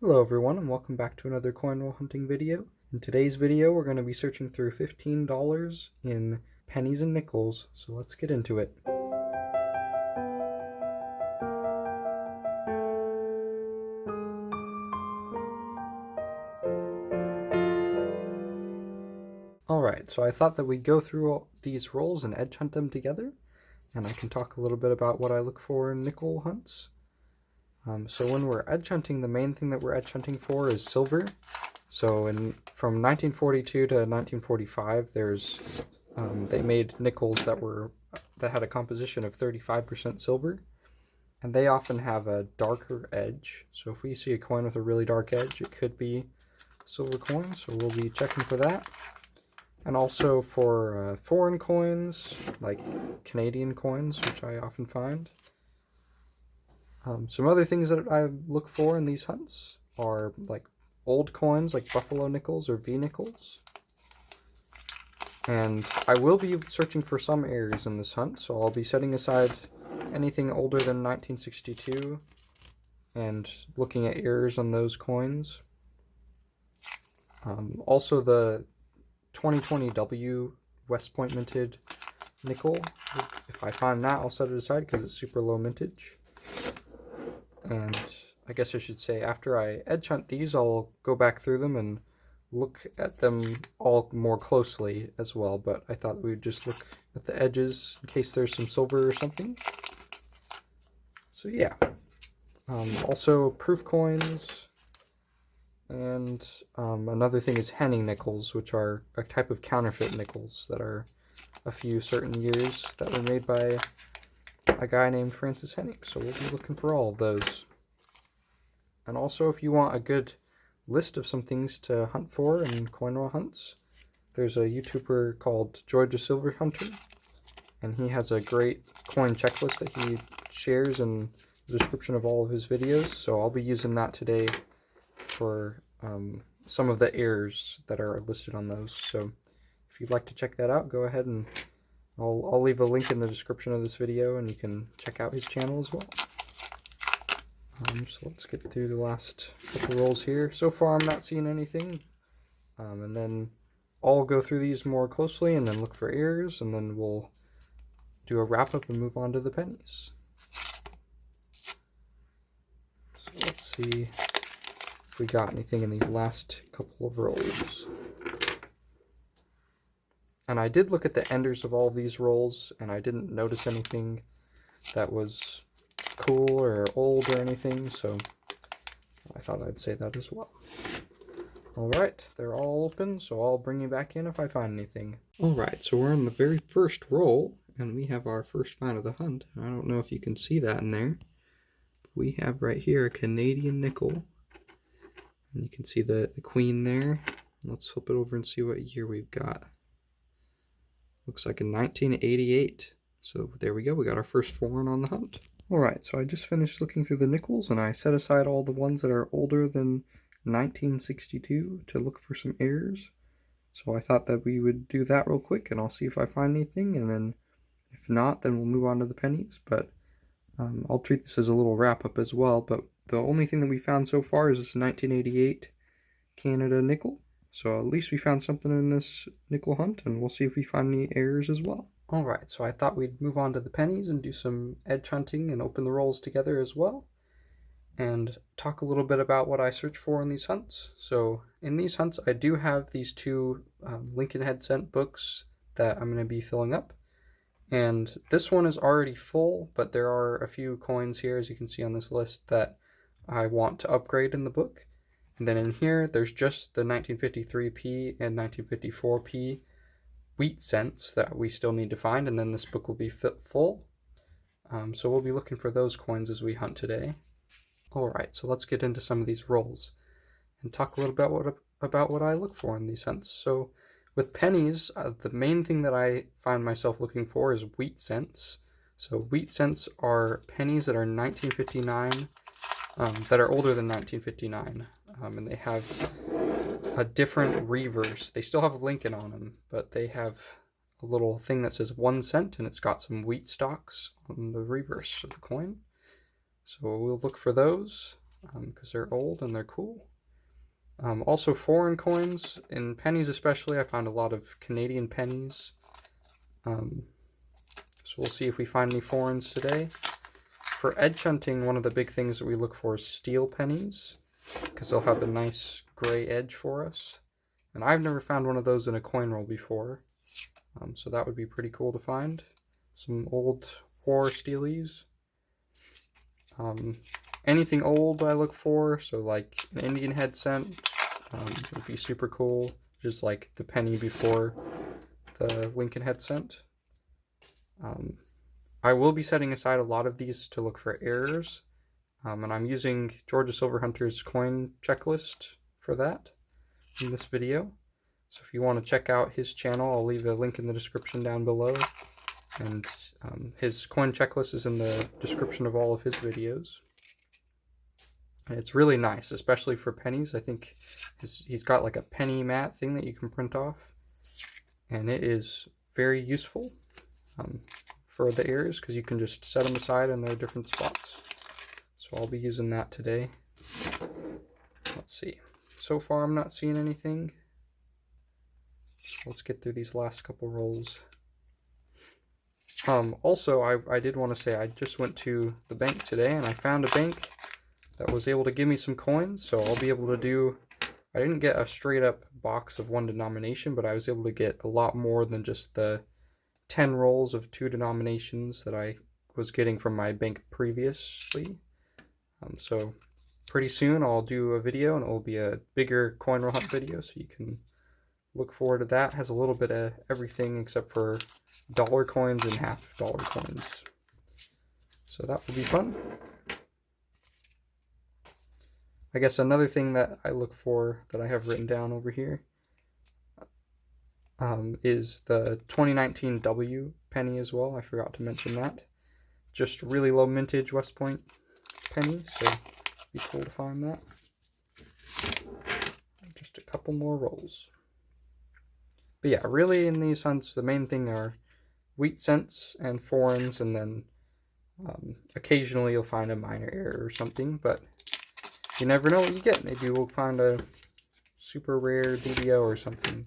Hello everyone and welcome back to another coin roll hunting video. In today's video we're going to be searching through $15 in pennies and nickels, so let's get into it. Alright, so I thought that we'd go through all these rolls and edge hunt them together, and I can talk a little bit about what I look for in nickel hunts. So when we're edge hunting, the main thing that we're edge hunting for is silver. So from 1942 to 1945, they made nickels that had a composition of 35% silver, and they often have a darker edge. So if we see a coin with a really dark edge, it could be a silver coin. So we'll be checking for that. And also for foreign coins, like Canadian coins, which I often find. Some other things that I look for in these hunts are like old coins like buffalo nickels or V nickels. And I will be searching for some errors in this hunt, so I'll be setting aside anything older than 1962 and looking at errors on those coins. Also the 2020W West Point minted nickel, if I find that, I'll set it aside because it's super low mintage. And I guess I should say, after I edge hunt these, I'll go back through them and look at them all more closely as well, but I thought we would just look at the edges in case there's some silver or something. So yeah. Also proof coins, and another thing is Henning Nickels, which are a type of counterfeit nickels that are a few certain years that were made by a guy named Francis Henning, so we'll be looking for all of those. And also, if you want a good list of some things to hunt for in coin roll hunts, there's a YouTuber called Georgia Silver Hunter, and he has a great coin checklist that he shares in the description of all of his videos, so I'll be using that today for some of the errors that are listed on those. So if you'd like to check that out, go ahead and I'll leave a link in the description of this video, and you can check out his channel as well. So let's get through the last couple rolls here. So far I'm not seeing anything, and then I'll go through these more closely and then look for errors, and then we'll do a wrap up and move on to the pennies. So let's see if we got anything in these last couple of rolls. And I did look at the enders of all of these rolls, and I didn't notice anything that was cool or old or anything, so I thought I'd say that as well. Alright, they're all open, so I'll bring you back in if I find anything. Alright, so we're on the very first roll, and we have our first find of the hunt. I don't know if you can see that in there. We have right here a Canadian nickel, and you can see the queen there. Let's flip it over and see what year we've got. Looks like a 1988. So there we go, we got our first foreign on the hunt. Alright, so I just finished looking through the nickels, and I set aside all the ones that are older than 1962 to look for some errors. So I thought that we would do that real quick, and I'll see if I find anything, and then if not, then we'll move on to the pennies. But I'll treat this as a little wrap-up as well. But the only thing that we found so far is this 1988 Canada nickel. So at least we found something in this nickel hunt, and we'll see if we find any errors as well. Alright, so I thought we'd move on to the pennies and do some edge hunting and open the rolls together as well, and talk a little bit about what I search for in these hunts. So in these hunts, I do have these two Lincoln Head Cent books that I'm going to be filling up, and this one is already full, but there are a few coins here, as you can see on this list, that I want to upgrade in the book. And then in here, there's just the 1953p and 1954p wheat cents that we still need to find, and then this book will be full. So we'll be looking for those coins as we hunt today. Alright, so let's get into some of these rolls and talk a little bit about what I look for in these hunts. So with pennies, the main thing that I find myself looking for is wheat cents. So wheat cents are pennies that are 1959, that are older than 1959. And they have a different reverse. They still have Lincoln on them, but they have a little thing that says 1 cent, and it's got some wheat stalks on the reverse of the coin. So we'll look for those. because they're old and they're cool. Also foreign coins, in pennies especially, I found a lot of Canadian pennies. So we'll see if we find any foreigns today. For edge hunting, one of the big things that we look for is steel pennies, because they'll have a nice gray edge for us. And I've never found one of those in a coin roll before, so that would be pretty cool to find. Some old war steelies. Anything old I look for, so like an Indian head cent would be super cool, just like the penny before the Lincoln head cent. I will be setting aside a lot of these to look for errors, and I'm using Georgia Silverhunter's coin checklist for that in this video. So if you want to check out his channel, I'll leave a link in the description down below, and his coin checklist is in the description of all of his videos. And it's really nice, especially for pennies. I think he's got like a penny mat thing that you can print off, and it is very useful for the errors because you can just set them aside in their different spots. So I'll be using that today. Let's see. So far I'm not seeing anything. So let's get through these last couple rolls. Also, I did want to say I just went to the bank today and I found a bank that was able to give me some coins, so I'll be able to do, I didn't get a straight up box of one denomination, but I was able to get a lot more than just the 10 rolls of 2 denominations that I was getting from my bank previously. So pretty soon I'll do a video, and it will be a bigger coin roll hunt video, so you can look forward to that. It has a little bit of everything except for dollar coins and $half coins. So that will be fun. I guess another thing that I look for that I have written down over here is the 2019 W penny as well. I forgot to mention that. Just really low mintage West Point penny, so it'd be cool to find that. Just a couple more rolls. But yeah, really in these hunts, the main thing are wheat cents and foreigns, and then occasionally you'll find a minor error or something, but you never know what you get. Maybe we'll find a super rare DBO or something.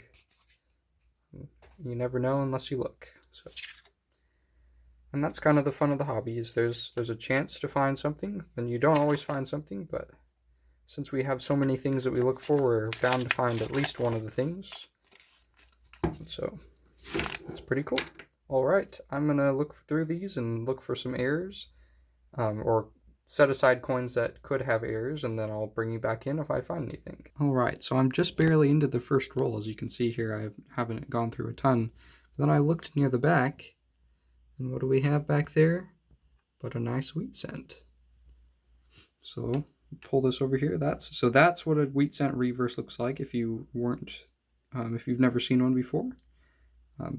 You never know unless you look. So, and that's kind of the fun of the hobby, is there's a chance to find something, and you don't always find something, but since we have so many things that we look for, we're bound to find at least one of the things. So it's pretty cool. Alright, I'm going to look through these and look for some errors, or set aside coins that could have errors, and then I'll bring you back in if I find anything. Alright, so I'm just barely into the first roll. As you can see here, I haven't gone through a ton. Then I looked near the back, and what do we have back there but a nice wheat cent. So pull this over here. That's what a wheat cent reverse looks like if you weren't, if you've never seen one before.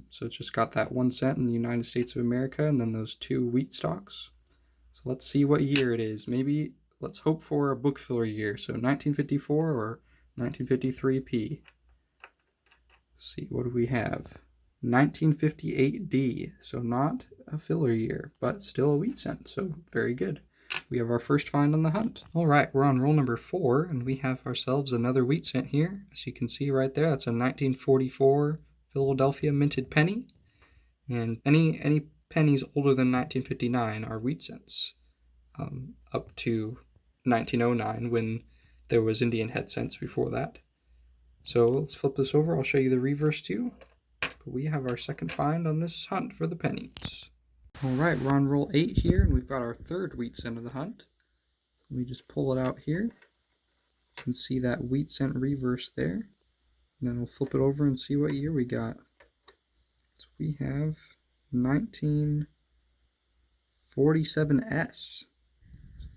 So it's just got that 1 cent in the United States of America, and then those 2 wheat stalks. So let's see what year it is. Maybe let's hope for a book filler year. So 1954 or 1953P. Let's see, what do we have? 1958D. So not a filler year, but still a wheat cent. So very good. We have our first find on the hunt. All right, we're on roll number 4, and we have ourselves another wheat cent here. As you can see right there, that's a 1944 Philadelphia minted penny. And any pennies older than 1959 are wheat cents, up to 1909 when there was Indian head cents before that. So let's flip this over. I'll show you the reverse too. But we have our second find on this hunt for the pennies. All right, we're on roll 8 here, and we've got our third wheat cent of the hunt. Let me just pull it out here. You can see that wheat cent reverse there. And then we'll flip it over and see what year we got. So we have 1947S.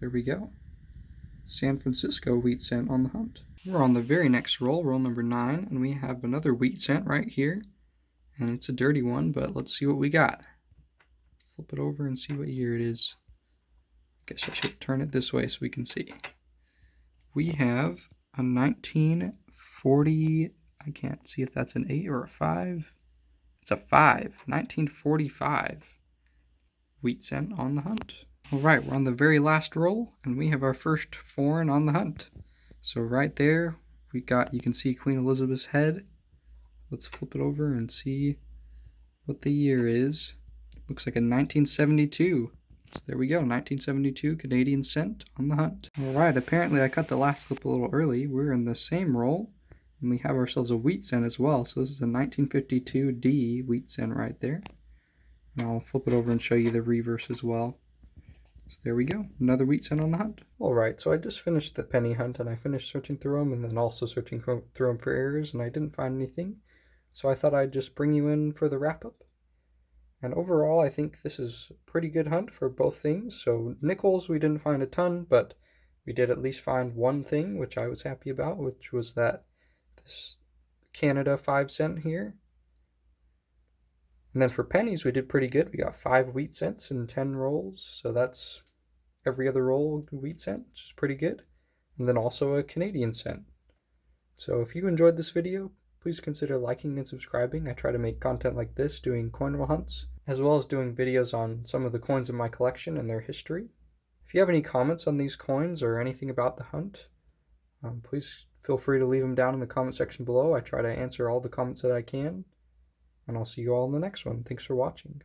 There we go. San Francisco wheat cent on the hunt. We're on the very next roll, roll number 9, and we have another wheat cent right here. And it's a dirty one, but let's see what we got. Flip it over and see what year it is. I guess I should turn it this way so we can see. We have a 1940, I can't see if that's an 8 or a 5. It's a 5, 1945 wheat cent on the hunt. Alright, we're on the very last roll, and we have our first foreign on the hunt. So right there, you can see Queen Elizabeth's head. Let's flip it over and see what the year is. Looks like a 1972. So there we go, 1972 Canadian cent on the hunt. Alright, apparently I cut the last clip a little early. We're in the same roll, and we have ourselves a wheat cent as well. So this is a 1952 D wheat cent right there. And I'll flip it over and show you the reverse as well. So there we go, another wheat cent on the hunt. Alright, so I just finished the penny hunt, and I finished searching through them and then also searching through them for errors, and I didn't find anything. So I thought I'd just bring you in for the wrap-up. And overall, I think this is a pretty good hunt for both things. So nickels, we didn't find a ton, but we did at least find one thing, which I was happy about, which was this Canada 5 cent here. And then for pennies, we did pretty good. We got 5 wheat cents in 10 rolls, so that's every other roll wheat cent, which is pretty good. And then also a Canadian cent. So if you enjoyed this video, please consider liking and subscribing. I try to make content like this, doing coin roll hunts, as well as doing videos on some of the coins in my collection and their history. If you have any comments on these coins or anything about the hunt, please feel free to leave them down in the comment section below. I try to answer all the comments that I can, and I'll see you all in the next one. Thanks for watching.